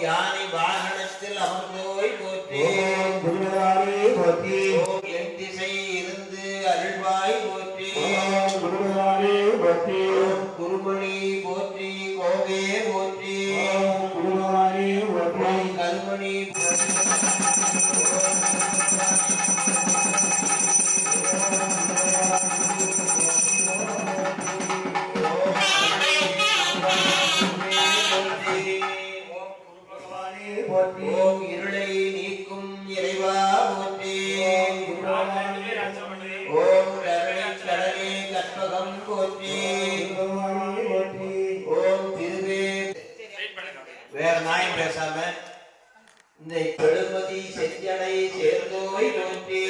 யானை வாகனத்தில் அமர்ந்தோய் போற்றி. ஓம் குருவாரே போற்றி. ஓம் என் திசை இருந்து அருள்வாய் போற்றி. ஓம் குருவாரே போற்றி. ஓம் குருமணி போற்றி கோவே போற்றி. ஓம் குருவாரே போற்றி. ஓம் கருமணி போற்றி. ஓம் இருளை நீக்கும் இறைவா போற்றி. ஓம் கருணை கடலே கற்பகம் போற்றி. ஓம் திருவே வேற நாயம் பேசாம இந்த பெருமதி செஞ்சனை சேர்ந்தோய் போற்றி.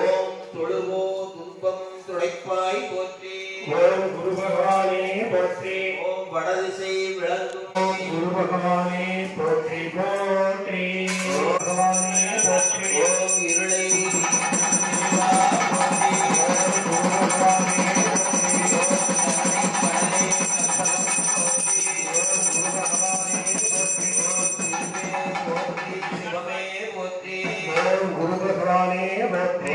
ஓம் தொழுவோ துன்பம் துடைப்பாய் போற்றி. ஓம் குரு பகவானே போற்றி. ஓம் வடதிசை விளங்கும் குரு பகவானே போற்றி போற்றி. பகவானே போற்றி. ஓம் இருளை இறைவா போற்றி. ஓம் குரு பகவானே போற்றி. கடலே கற்பகம் போற்றி. ஓம் குரு பகவானே போற்றி. திருவே போற்றி சிவமே போற்றி. ஓம் குரு பகவானே போற்றி.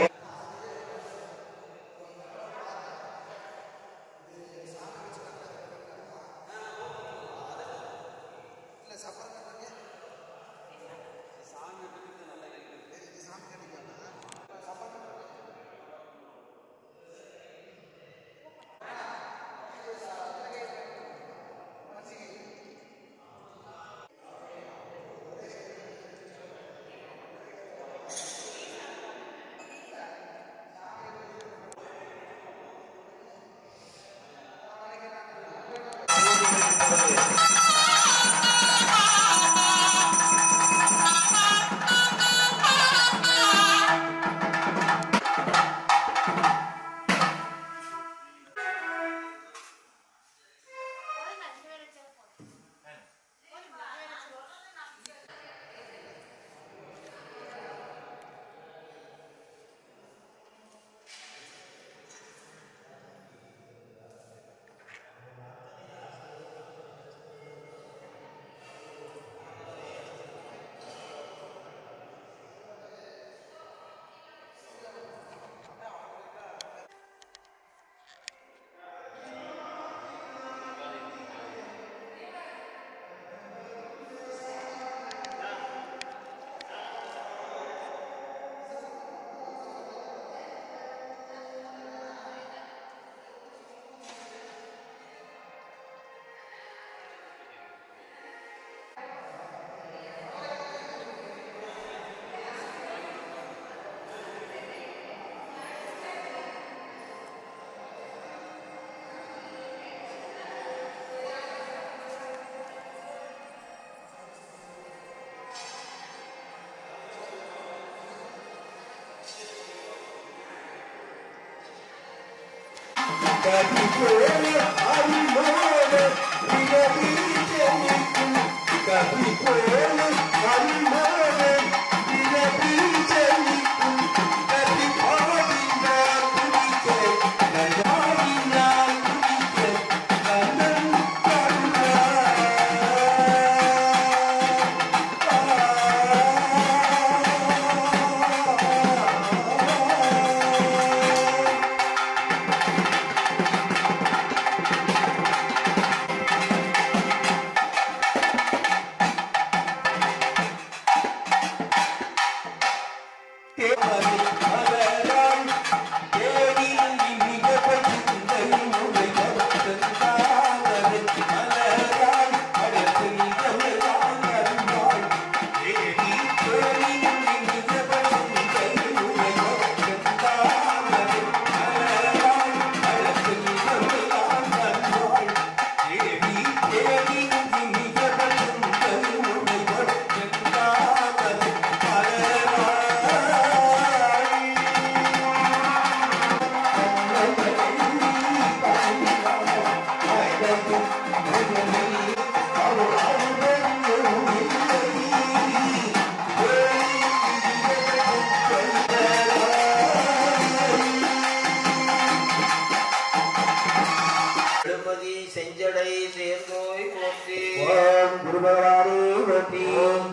குரு பகவானே போற்றி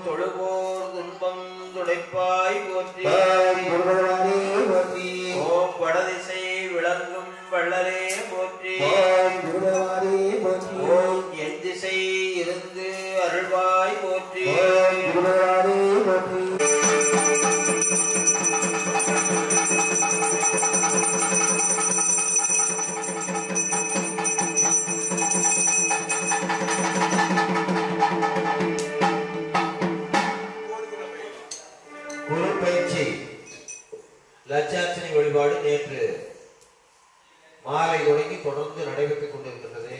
தொழுவோர் துன்பம் துடைப்பாய் போற்றி குரு பகவானே போற்றி ஓம் வடதிசை விளங்கும் வள்ளலே போற்றி குரு பகவானே போற்றி ஓம் என் திசை இருந்து அருள்வாய் போற்றி குரு பகவானே போற்றி குரு பயிற்சி லட்சார்ச்சனை வழிபாடு நேற்று மாலை தொடங்கி தொடர்ந்து நடைபெற்றுக் கொண்டிருக்கின்றது.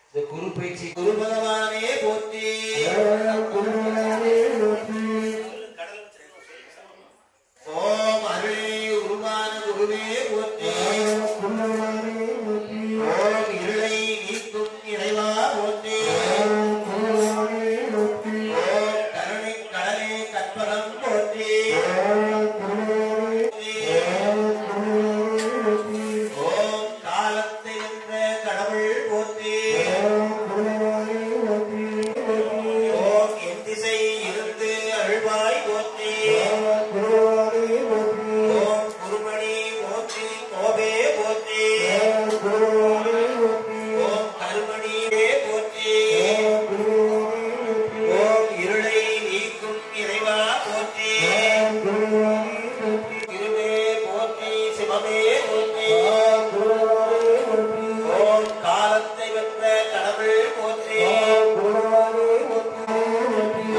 இந்த குரு பயிற்சி குரு பகவானே போற்றி குரு பகவானே போற்றி ஓம் அருளே உருவான குருவே போற்றி குரு பகவானே போற்றி ஓம் இருளை நீக்கும் இறைவா போற்றி குரு பகவானே போற்றி ஓம் கருணை கடலே கற்பகம் போற்றி ஓம் காலத்தை வென்ற கடவுள் போற்றி ஓம் என் திசை இருந்து அருள்வாய் போற்றி ஓம் குருமணி போற்றி கோபே போற்றி ஓம் கருமணியே போற்றி ஓம் இருளை நீக்கும் இறைவா போற்றி திருவே போற்றி சிவமே போற்றி ஓம் காலத்தை வென்ற கடவுள் போற்றி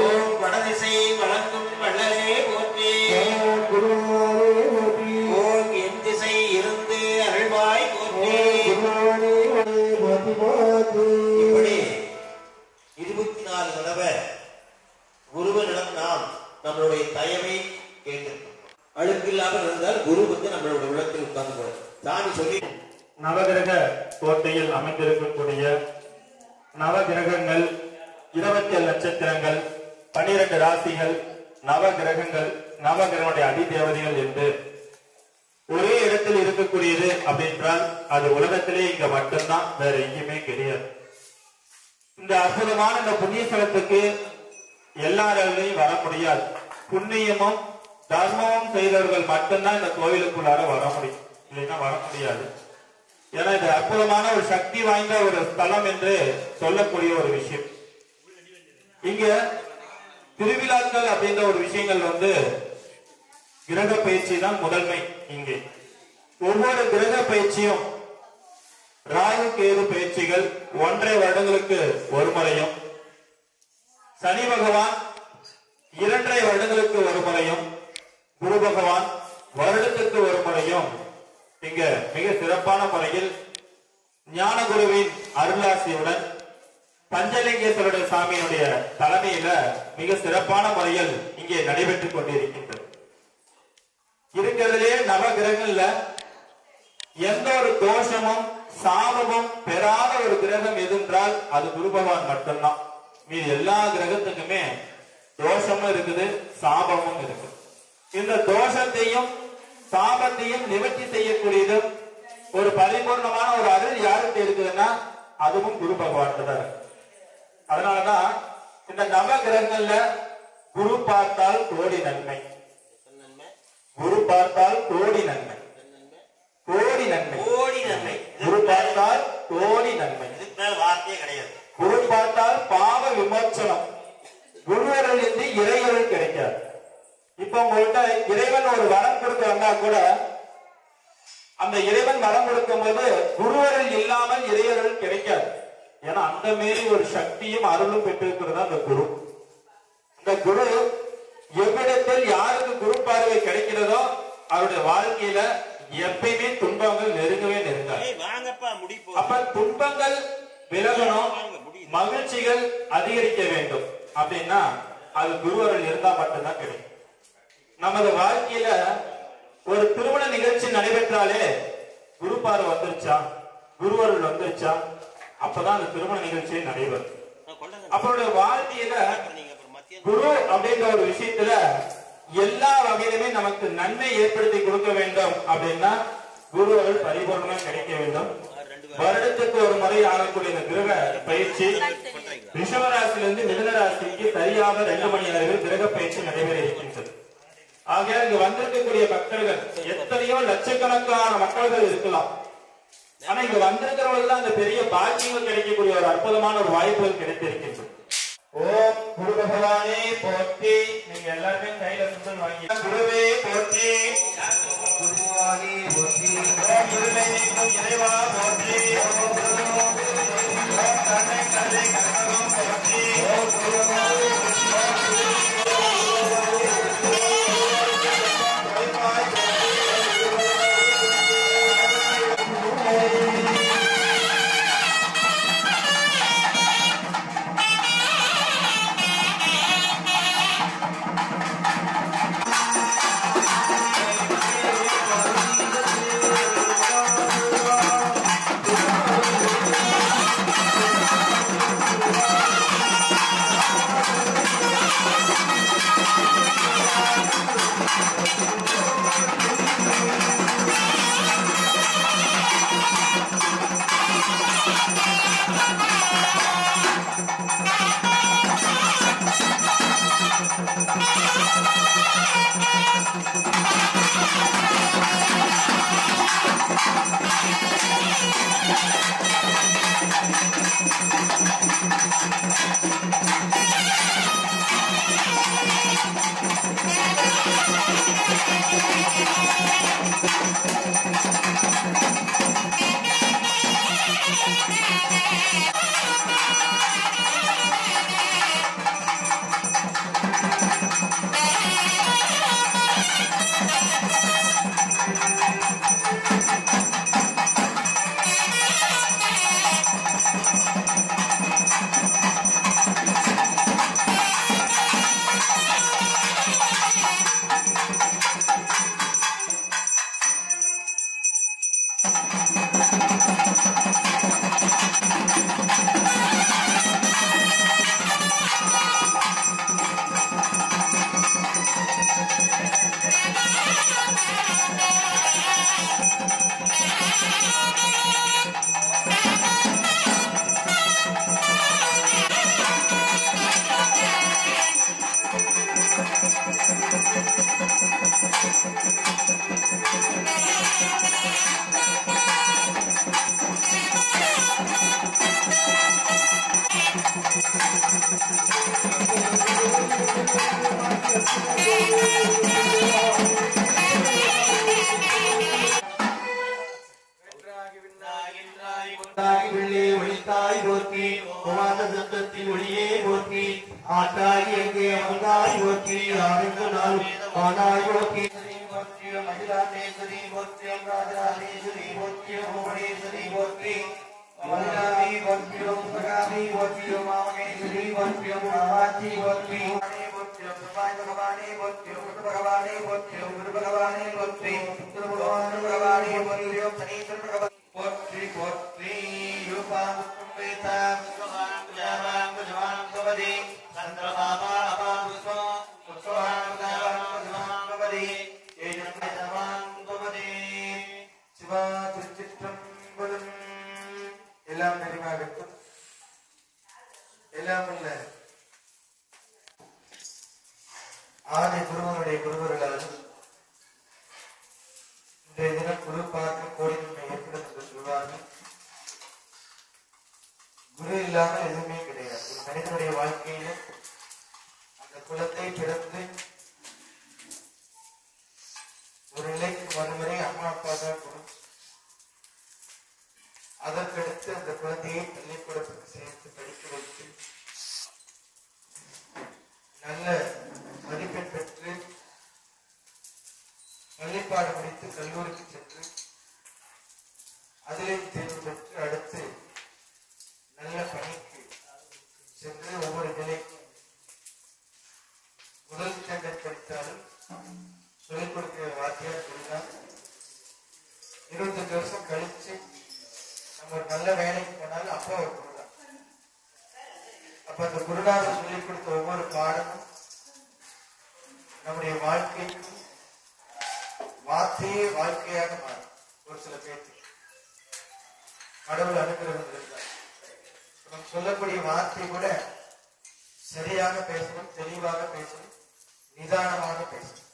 ஓம் வடதிசை வழங்கும் வள்ளலே போற்றி ஓம் என் திசை இருந்து அருள்வாய் போற்றி இப்படி 24 தடவை குருவனிடம் நாம் நம்மளுடைய தயவை கேட்டிருக்கோம். அழுக்கு இல்லாமல் இருந்தால் குரு வந்து நம்மளுடைய உள்ளத்தில் உட்கார்ந்து போவார். சாமி சொல்லி நவகிரக கோட்டையில் அமைந்திருக்கக்கூடிய நவகிரகங்கள் 27 நட்சத்திரங்கள் 12 ராசிகள் நவகிரகங்கள் நவகிரகனுடைய அதிதேவதைகள் என்று ஒரே இடத்தில் இருக்கக்கூடியது அப்படின்றால் அது உலகத்திலே இங்க மட்டும்தான், வேற எங்கேயுமே கிடையாது. இந்த அற்புதமான இந்த புண்ணிய ஸ்தலத்துக்கு எல்லாராலையும் வர முடியாது. புண்ணியமும் தர்மமும் செய்தவர்கள் மட்டும்தான் இந்த கோவிலுக்குள்ளார வர முடியும், இல்லைன்னா வர முடியாது. ஏன்னா இது அற்புதமான ஒரு சக்தி வாய்ந்த ஒரு ஸ்தலம் என்று சொல்லக்கூடிய ஒரு விஷயம். இங்க திருவிழாக்கள் அப்படின்ற ஒரு விஷயங்கள் வந்து கிரக பயிற்சி தான் முதன்மை. இங்கே ஒவ்வொரு கிரக பயிற்சியும் ராகு கேது பயிற்சிகள் 1.5 வருடங்களுக்கு ஒரு முறையும், சனி பகவான் 2.5 வருடங்களுக்கு ஒரு முறையும், குரு பகவான் வருடத்துக்கு ஒரு முறையும் இங்க மிக சிறப்பான முறையில் ஞான குருவின் அருளாசியுடன் பஞ்சலிங்கேஸ்வரர் சாமியினுடைய தலைமையில மிக சிறப்பான முறையில் இங்கே நடைபெற்றுக் கொண்டிருக்கின்றது. இருக்கிறதுலே நவ கிரகங்கள்ல எந்த ஒரு தோஷமும் சாபமும் பெறாத ஒரு கிரகம் எதுன்றால் அது குரு பகவான் மட்டும்தான். மீது எல்லா கிரகத்துக்குமே தோஷமும் இருக்குது, சாபமும் இருக்குது. இந்த தோஷத்தையும் சாபத்தையும் நிவர்த்தி செய்யக்கூடியதும் ஒரு பரிபூர்ணமான ஒரு அருள் யாருக்கு இருக்குதுன்னா அதுவும் குரு பகவான் தான் இருக்கு. அதனாலதான் இந்த நவ கிரகங்கள்ல குரு பார்த்தால் கோடி நன்மை, குரு பார்த்தால் கோடி நன்மை, கோடி நன்மை, கோடி நன்மை. குரு பார்த்தால் கோடி நன்மை, இதுக்கு மேல வார்த்தையே கிடையாது. குரு பார்த்தால் பாவ விமோச்சனம், குருவருள் இருந்து இறைவருள் கிடைக்காது. இப்ப உங்கள்கிட்ட இறைவன் ஒரு வரம் கொடுக்க வந்தா கூட அந்த இறைவன் வரம் கொடுக்கும் போது குருவருள் இல்லாமல் இறைவருள் கிடைக்காது. ஏன்னா அந்த மாரி ஒரு சக்தியும் அருளும் பெற்றிருக்கிறது அந்த குரு. இந்த குரு எவ்விடத்தில் யாருக்கு குரு பார்வை கிடைக்கிறதோ அவருடைய வாழ்க்கையில எப்பயுமே துன்பங்கள் நெருங்கவே நெருங்காது. அப்ப துன்பங்கள் விலகணும், மகிழ்ச்சிகள் அதிகரிக்க வேண்டும் அப்படின்னா அது குருவருள் இருந்தா மட்டும்தான் கிடைக்கும். நமது வாழ்க்கையில ஒரு திருமண நிகழ்ச்சி நடைபெற்றாலே குரு பார்வை வந்துருச்சா, குருவருள் வந்துருச்சா, அப்பதான் அந்த திருமண நிகழ்ச்சியை நடைபெறும். அவருடைய வாழ்க்கையில குரு அப்படின்ற ஒரு விஷயத்துல எல்லா வகையிலுமே நமக்கு நன்மை ஏற்படுத்தி கொடுக்க வேண்டும் அப்படின்னா குருவருள் பரிபூர்ணமா கிடைக்க வேண்டும். வருடத்துக்கு ஒரு முறை ஆகக்கூடிய இந்த கிரக பயிற்சி ரிஷபராசிலிருந்து மிதுன ராசிக்கு சரியாக 2 மணி அளவில் கிரக பயிற்சி நடைபெற இருக்கின்றது. ஆகையால் இங்கு வந்திருக்கக்கூடிய பக்தர்கள் எத்தனையோ லட்சக்கணக்கான மக்கள்கள் இருக்கலாம். ஆனா இங்க வந்திருக்கிறவர்கள் தான் அந்த பெரிய பாக்கியங்கள் கிடைக்கக்கூடிய ஒரு அற்புதமான ஒரு வாய்ப்புகள் கிடைத்திருக்கின்றது. ஓம் குரு பகவானே போற்றி. நீங்க எல்லாருமே கையில சுண்டல் வாங்கி குருவே போற்றி. குருவானே போற்றி. ஓம் குருவே இறைவா போற்றி. ஓம் தன்னை கதை கனகம் போற்றி. ஓம் குருவானே ஆதி குருவனுடைய குருவர்களாலும் இன்றைய தினம் குரு பார்க்க கோடி நன்மை ஏற்படும் என்று சொல்வார்கள். குரு இல்லாமல் எதுவுமே கிடையாது. ஒரு மனிதனுடைய வாழ்க்கையில அந்த குலத்தை பிறந்து ஒரு நிலைக்கு வரும் வரை அம்மா அப்பா தான் குரு. அதற்கடுத்து அந்த குழந்தையை பள்ளிக்கூடத்துக்கு சேர்த்து படிக்க வைத்து நல்ல மதிப்பெண் பெற்று பள்ளிப்பாடு முடித்து கல்லூரிக்கு சென்று அதிலே தேர்வு பெற்று அடுத்து நல்ல பணிக்கு சென்று ஒவ்வொரு நிலைக்கும் முதல் ஸ்டாண்டர்ட் படித்தாலும் சொல்லிக் கொடுக்கிற வாத்தியார் சொல்லலாம். 25 வருஷம் கழிச்சு நம்ம ஒரு நல்ல வேலைக்கு போனாலும் அப்பா ஒரு குருதான். அப்ப அந்த குருநாதர் சொல்லிக் கொடுத்த ஒவ்வொரு பாடமும் நம்முடைய வாழ்க்கைக்கு வார்த்தையே வாழ்க்கையாக மாறும். ஒரு சில பேருக்கு கடவுள் அனுகிரகம் இருந்தார். நம்ம சொல்லக்கூடிய வார்த்தை கூட சரியாக பேசணும், தெளிவாக பேசணும், நிதானமாக பேசணும்.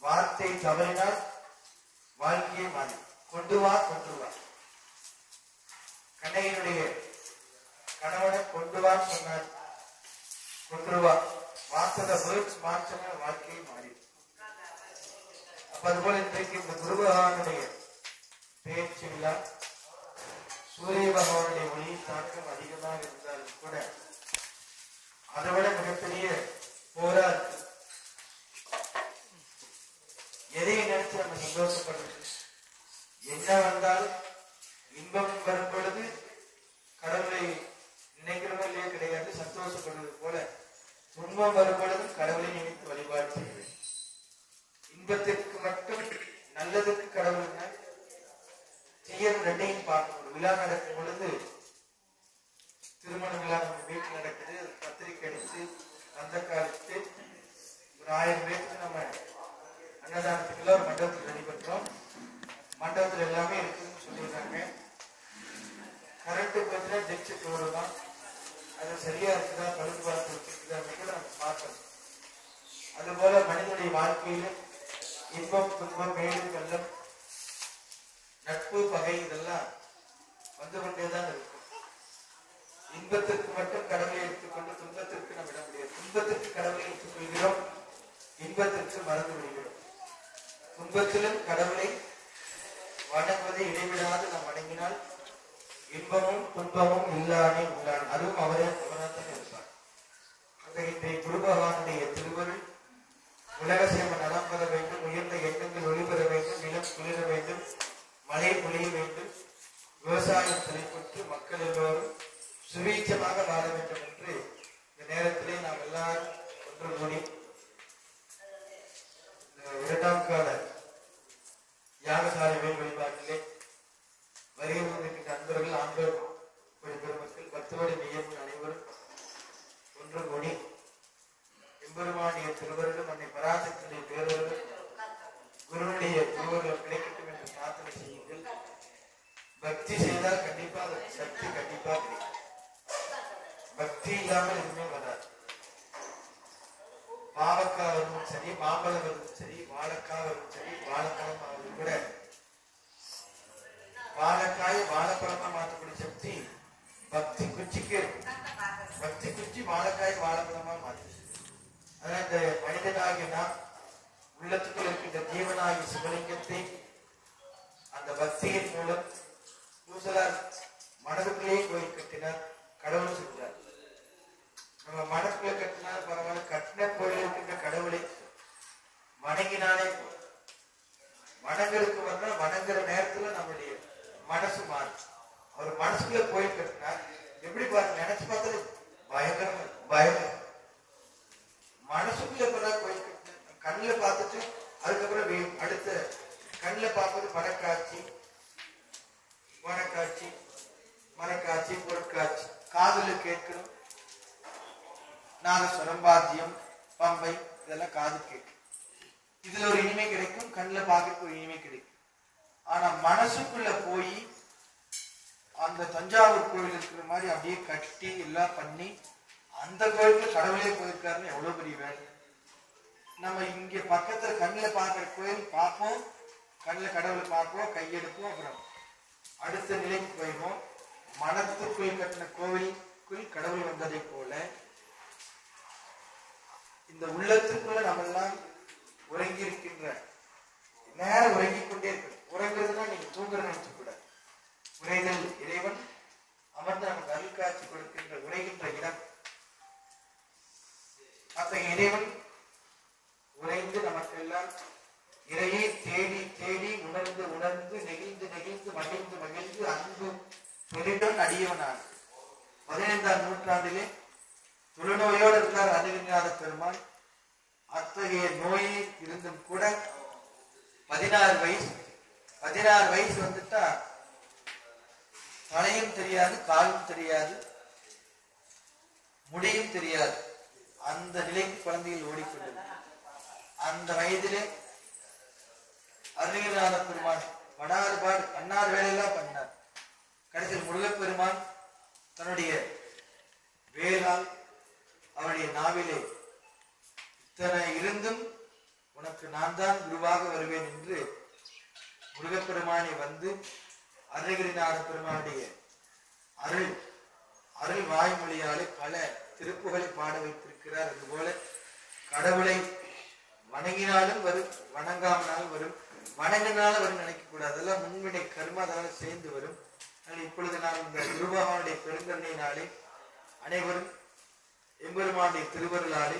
வார்த்தை தவறினால் வாழ்க்கையை மாறி கொண்டு வா. கண்ணையினுடைய கணவனை கொண்டு வா சொன்னார், கொண்டு வா. வார்த்தை வேர்ட்ஸ் மாற்றினா வாழ்க்கையை மாறி. அப்ப அதுபோல இன்றைக்கு இந்த குரு பகவானுடைய பேச்சு விழா, சூரிய பகவானுடைய ஒளி தாக்கம் அதிகமாக இருந்தாலும் கூட அதை விட மிகப்பெரிய போரா இருக்கு. எதையும் நினைச்சு நம்ம சந்தோஷப்படுறது, என்ன வந்தாலும் இன்பம் வரும் பொழுது கடவுளை நினைக்கிறவங்க இல்லையே கிடையாது, சந்தோஷப்படுவது போல துன்பம் வரும் பொழுதும் கடவுளை நினைத்து வழிபாடு செய்வேன். இன்பத்திற்கு மட்டும் நல்லதுக்கு கடவுள் தீயது ரெண்டையும் பார்க்கணும். ஒரு விழா நடக்கும் பொழுது, திருமண விழா நம்ம வீட்டில் நடக்குது, பத்திரிக்கை அடித்து அந்த காலத்து ஒரு 1000 பேருக்கு நம்ம அன்னதானத்துக்குள்ள ஒரு மண்டபத்தில் ரெடி பண்றோம். மண்டபத்தில் எல்லாமே இருக்குன்னு சொல்லிடுறாங்க. கரண்ட் பார்த்தீங்கன்னா ஜெக்ஸு போடுதான், அது சரியா இருக்குதா, பழுது பார்த்து வச்சிருக்குதா கூட நம்ம பார்க்கணும். அதுபோல மனிதனுடைய வாழ்க்கையில இன்பம் துன்பம் மேடு வெள்ளம் நட்பு பகை இதெல்லாம் வந்து கொண்டேதான் இருக்கும். இன்பத்திற்கு மட்டும் கடவுளை எடுத்துக்கொண்டு துன்பத்திற்கு நம்ம விட முடியாது. துன்பத்திற்கு கடவுளை எடுத்துக்கொள்கிறோம், இன்பத்திற்கு மறந்து விடுகிறோம். துன்பத்திலும் கடவுளை வணங்குவதை இடைவிடாது நாம் வணங்கினால் இன்பமும் துன்பமும் இல்லானே உள்ளான், அதுவும் அவரால்தான் இருப்பார். அந்த இன்றைய குரு பகவானுடைய திருவருள் உலக சேம நலம் பெற வேண்டும், உயர்ந்த எண்ணங்கள் ஒளிபெற வேண்டும், நிலம் குளிர வேண்டும், மழை பொழிய வேண்டும், விவசாயம் செழிப்புற்று மக்கள் எல்லோரும் சுவீட்சமாக வாழ வேண்டும் என்று இந்த நேரத்திலே நாம் எல்லாரும் ஒன்று கூடி இரண்டாம் கால யாகசாலை வேல் வழிபாட்டிலே வருகை வந்திருக்கின்ற நண்பர்கள், ஆண்கள், பெருமக்கள், 10 வடி மெய்யர்கள் அனைவரும் ஒன்று கூடி எம்பெருமானிய திருவருளும் அன்னை பராசக்தியுடைய பேரருளும் குருவுடைய திருவருளும் கிடைக்கட்டும் என்று பிரார்த்தனை செய்யுங்கள். பக்தி செய்தால் கண்டிப்பா அது சக்தி கண்டிப்பா கிடைக்கும். பக்தி இல்லாமல் எதுவுமே வராது. பாவக்காய் வருவதும் சரி, மாம்பழம் வருவதும் சரி, வாழைக்காய் வருவதும் சரி, வாழைப்பழம் ஆவது கூட வாழைக்காய் வாழைப்பழமா மாற்றக்கூடிய சக்தி பக்தி குச்சிக்கு இருக்கும். பக்தி குச்சி வாழைக்காய் வாழைப்பழமா மாற்று. அதனால இந்த மனிதனாகிய நாம் உள்ளத்துக்குள் இருக்கின்ற ஜீவனாகிய சிவலிங்கத்தை அந்த பக்தியின் மூலம் பூசலார் மனதுக்குள்ளேயே கோயில் கட்டினார், கடவுள் செஞ்சார். நம்ம மனக்குள்ள கட்டினார் பரவாயில்ல, கட்டின கோயில் இருக்கின்ற கடவுளை வணங்கினாலே வணங்கலுக்கு வந்தா வணங்குற நேரத்துல நம்மளுடைய மனசு மாறும். அவர் மனசுக்குள்ள கோயில் கட்டினார், எப்படி பாருங்க, நினைச்சு பார்த்தாலே பயங்கரம் பயம். மனசுக்குள்ள இப்பதான் கோயில் கட்டின, கண்ணில் பார்த்துட்டு அதுக்கப்புறம் அடுத்த கண்ணில் பார்ப்பது படக்காட்சி, வனக்காட்சி, மரக்காட்சி, பொருட்காட்சி, காதுல கேட்கணும், நாதஸ்வரம், வாத்தியம், பம்பை இதெல்லாம் காது கேட்கும். இதுல ஒரு இனிமை கிடைக்கும், கண்ணில் பார்க்க ஒரு இனிமை கிடைக்கும். ஆனா மனசுக்குள்ள போய் அந்த தஞ்சாவூர் கோயில் இருக்கிற மாதிரி அப்படியே கட்டி எல்லாம் பண்ணி அந்த கோயிலுக்கு கடவுளே போயிருக்காருன்னு எவ்வளவு பெரிய வேலை. நம்ம இங்க பக்கத்துல கண்ணில் பார்க்கிற கோயில் பார்ப்போம், கண்ணில் கடவுளை பார்ப்போம், கையெடுப்போம், அப்புறம் அடுத்த நிலைக்கு போயிடுவோம். மனத்துக்குள் கட்டின கோவிலுக்குள் கடவுள் வந்ததை போல இந்த உள்ளத்துக்குள்ள நம்ம எல்லாம் உறங்கி இருக்கின்ற நேரம் உறங்கிக் கொண்டே இருக்கு. உறங்குறதுன்னா நீங்க தூங்குற நினைச்சு கூட உரைதல் இறைவன் அமர்ந்து நமக்கு அருள் காட்சி கொடுக்கின்ற உரைகின்ற இடம். அத்தகைய இறைவன் உரைந்து நமக்கு எல்லாம் இறையை தேடி தேடி உணர்ந்து உணர்ந்து நெகிழ்ந்து நெகிழ்ந்து மகிழ்ந்து மகிழ்ந்து அன்பு பெரிடன் அடியவனார். 15ஆம் நூற்றாண்டிலே தொழுநோயோடு இருந்தார் அருள்நாத பெருமான். அத்தகைய நோயை இருந்தும் கூட 16 வயசு வந்துட்டா தலையும் தெரியாது, காலும் தெரியாது, முடியும் தெரியாது. அந்த நிலைக்கு குழந்தைகள் ஓடிக்கொண்டது. அந்த வயதிலே அருள்நாத பெருமான் படாறுபாடு பண்ணார், வேலையெல்லாம் பண்ணார். கடைசியில் முருகப்பெருமான் தன்னுடைய வேலால் அவருடைய நாவிலே இத்தனை இருந்தும் உனக்கு நான் தான் குருவாக வருவேன் என்று முருகப்பெருமானை வந்து அருணகிரிநாத பெருமானுடைய அருள் அருள் வாய்மொழியாலே பல திருப்புகளை பாட வைத்திருக்கிறார். அதுபோல கடவுளை வணங்கினாலும் வரும், வணங்காமனாலும் வரும், வணங்கினாலும் வரும் நினைக்க கூடாது. அதெல்லாம் முன்வினை கர்மா, அதெல்லாம் சேர்ந்து வரும். இப்பொழுது நாம் இந்த குருபகவானுடைய பெருங்கருணையினாலே அனைவரும் எம்பெருமானுடைய திருவருளாலே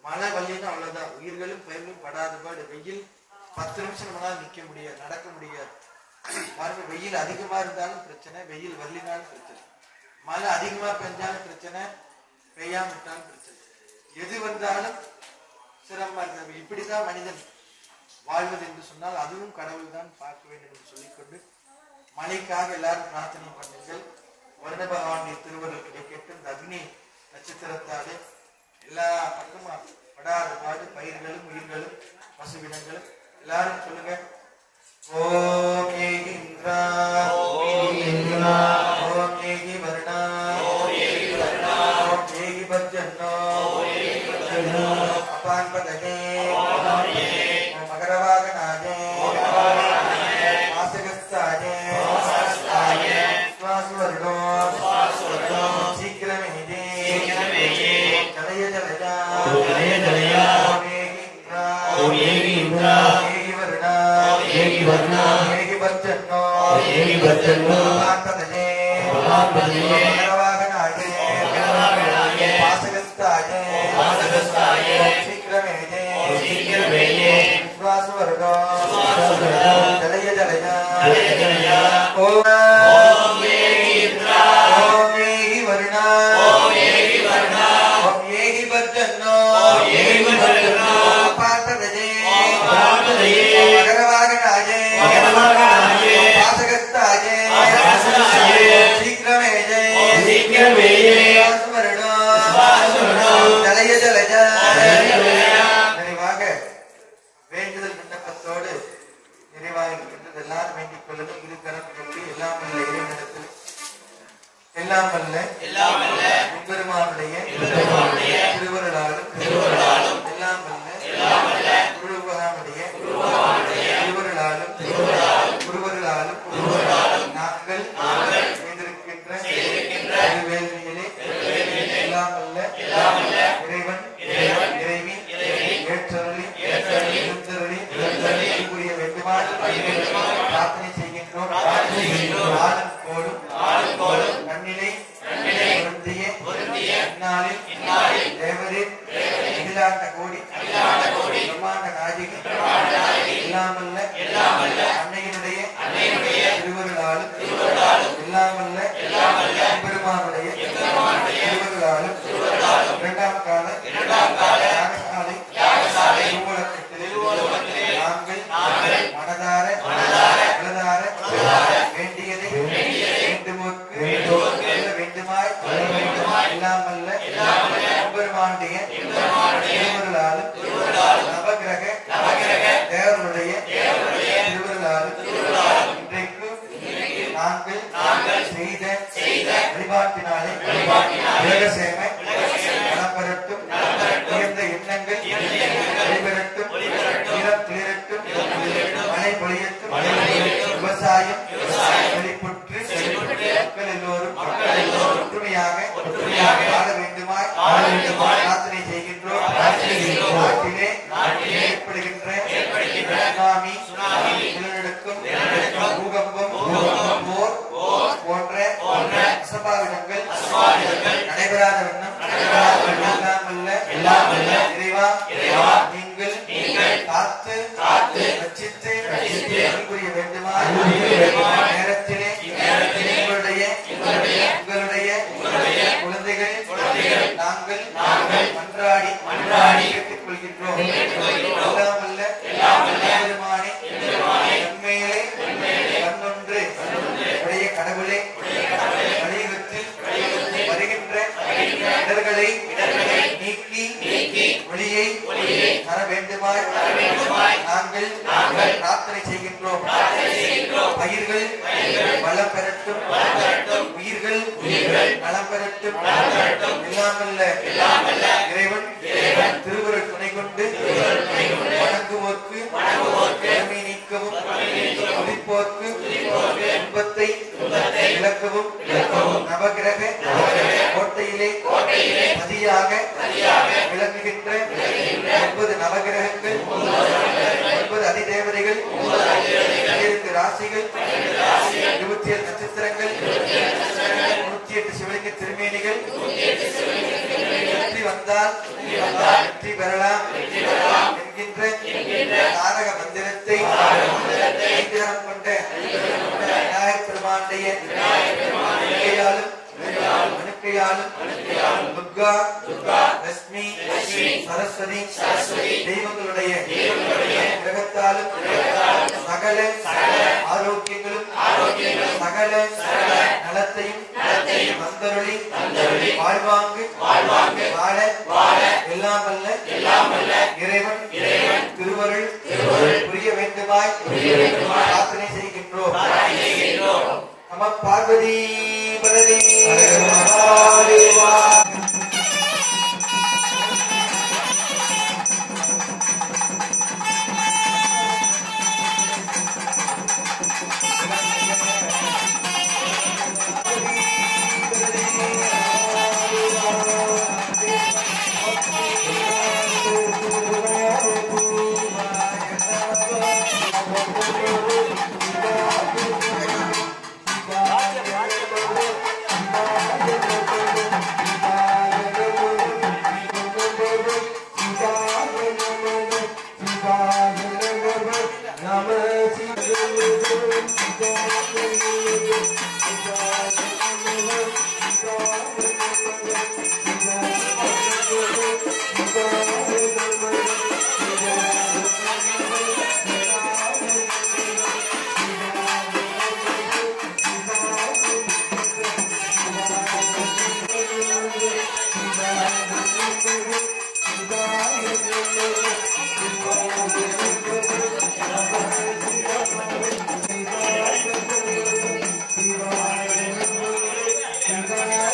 மழை வல்லின்னு அவ்வளவுதான், உயிர்களும் பயிர்களும் படாத பாடு. வெயில் 10 நிமிஷம் நம்மளால நிக்க முடியாது, நடக்க முடியாது. பாருங்க, வெயில் அதிகமா இருந்தாலும் பிரச்சனை, வெயில் வரலினாலும் பிரச்சனை, மழை அதிகமா பெஞ்சாலும் பிரச்சனை, பெய்யாம விட்டாலும் பிரச்சனை. எது வந்தாலும் சிரமமா இருக்கிறது. இப்படிதான் மனிதன் வாழ்வது என்று சொன்னால் அதுவும் கடவுள் தான் பார்க்க வேண்டும் என்று சொல்லிக்கொண்டு மழைக்காக எல்லாரும் பிரார்த்தனை பண்ணுங்கள். வருட பகவானுடைய திருவருள் கிடைக்கட்டும். இந்த அக்னி நட்சத்திரத்தாலே எல்லா பக்கமா படாத பாடு பயிர்களும் உயிர்களும் பசுவினங்களும் எல்லாரும் சொல்லுங்க. ஓம் ஏகி இந்திரா, ஓம் ஏகி வருணா, ஓம் ஏகி பஜ்ஜன்னோ, அபான் பதகே, மகரவாகனாஜே, மாசகஸ்தாஜே, விஸ்வாசுவருடோ, சீக்கிரமேதே, ஜலய ஜலயா, ஓம் ஏகி இந்திரா, ஏகி வருணா, ஏகி பஜ்ஜன்னோ, அபான் பதகே, மகரவாகனாஜே, மாசகஸ்தாஜே, சீக்கிரமேதே, விஸ்வாசுவருடோ, ஜலய ஜலயா, ஓம் ஏகி வருணா, ஓம் ஏகி பஜ்ஜன்னோ, அபான் பதகே, மகரவாகனாஜே, மாசகஸ்தாஜே, சீக்கிரமேதே, விஸ்வாசுவருடோ, ஜலய ஜலயா. நிறைவாக வேண்டுதல் விண்ணப்பத்தோடு நிறைவாக இருக்கின்றது. எல்லாரும் வேண்டிக் கொள்ளுங்கள். இரு கரம் கொண்டு எல்லாம் வல்ல இறைவனிடத்தில் எல்லாம் வல்ல எம்பெருமானுடைய திருவருளாலும் எல்லாம் வல்ல குருபகவானுடைய திருவருளாலும் நாங்கள் செய்திருக்கின்ற வேள்வியிலே எல்லாம் வல்ல இறைவன் இறைவி ஏற்றருளி புரிய வேண்டுமாறு பிரார்த்தனை செய்கின்றோம். கோடும் கண்ணிலை பொருந்திய இந்நாளில் தேவரின் அகிலாண்ட கோடி பிரம்மாண்ட நாயகி எல்லாமல்ல அன்னையினுடைய திருவருளாலும் எல்லாமல்ல பெருமானுடைய திருவருளாலும் இரண்டாம் கால யாகசாலை திருவுலகத்திலே நாங்கள் மனதார வேண்டியதை வேண்டுமாய் இல்லாமல்ல பெருமானுடைய திருவருளாலும் நவகிரக தேவருடைய திருவருளாலும் இன்றைக்கு நாங்கள் செய்த வழிபாட்டினாலே உலகசேமை நலம்பெறட்டும், உயர்ந்த எண்ணங்கள் வெளிப்பெறட்டும், நிலம் துளிரட்டும், மழை பொழியட்டும், விவசாயம் வெளிப்புற்று மக்கள் எல்லோரும் ஒற்றுமையாக வாழ வேண்டுமாய் பிரார்த்தனை செய்கின்றோம். நாட்டிலே ஏற்படுகின்ற சுனாமி, நிலநடுக்கம், பூகம்பம், போர் போன்ற அசம்பாவிதங்கள் நடைபெறாத வண்ணம் எல்லாமல்ல இறைவா நீங்கள் காத்து ரட்சித்து புரிய வேண்டுமாய் நேரத்திலே உங்களுடைய குழந்தைகள் நாங்கள் மன்றாடி கேட்டுக் கொள்கின்றோம். எல்லாமல்ல பெருமானே, கண்ணொன்று உடைய கடவுளே, கலியுகத்தில் வருகின்ற இடர்களை நீக்கி ஒளியை தர தர வேண்டுமாய் நாங்கள் பிரார்த்தனை செய்கின்றோம். பயிர்கள் வளம் பெறட்டும், உயிர்கள் நலம் பெறட்டும். எல்லாமல்ல இறைவன் திருவருள் துணை கொண்டு வணங்குவோர்க்கு பெருமை நீக்கவும், துதிப்போர்க்கு துன்பத்தை விளக்கவும் நவகிரக கோட்டையிலே பதியாக விளங்குகின்ற 9 நவகிரகங்கள், 9 அதிதேவதைகள், 12 ராசிகள், 27 நட்சத்திரங்கள், 108 சிவலிங்க திருமேனிகள் வெற்றி வந்தால் வெற்றி பெறலாம் என்கின்ற தாரக மந்திரத்தை ஐந்திரம் கொண்ட விநாயகப் பெருமானுடைய அனுக்கையாலும் துர்கா, லட்சுமி, சரஸ்வதி தெய்வங்களுடைய கிரகத்தாலும் சகல ஆரோக்கியங்களும் சகல நலத்தையும் வந்தருளி வாழ்வாங்கு வாழ எல்லாம் வல்ல இறைவன் திருவருள் புரிய வேண்டுமாய் பிரார்த்தனை செய்கின்றோம். நம பார்வதி பதவி Bye.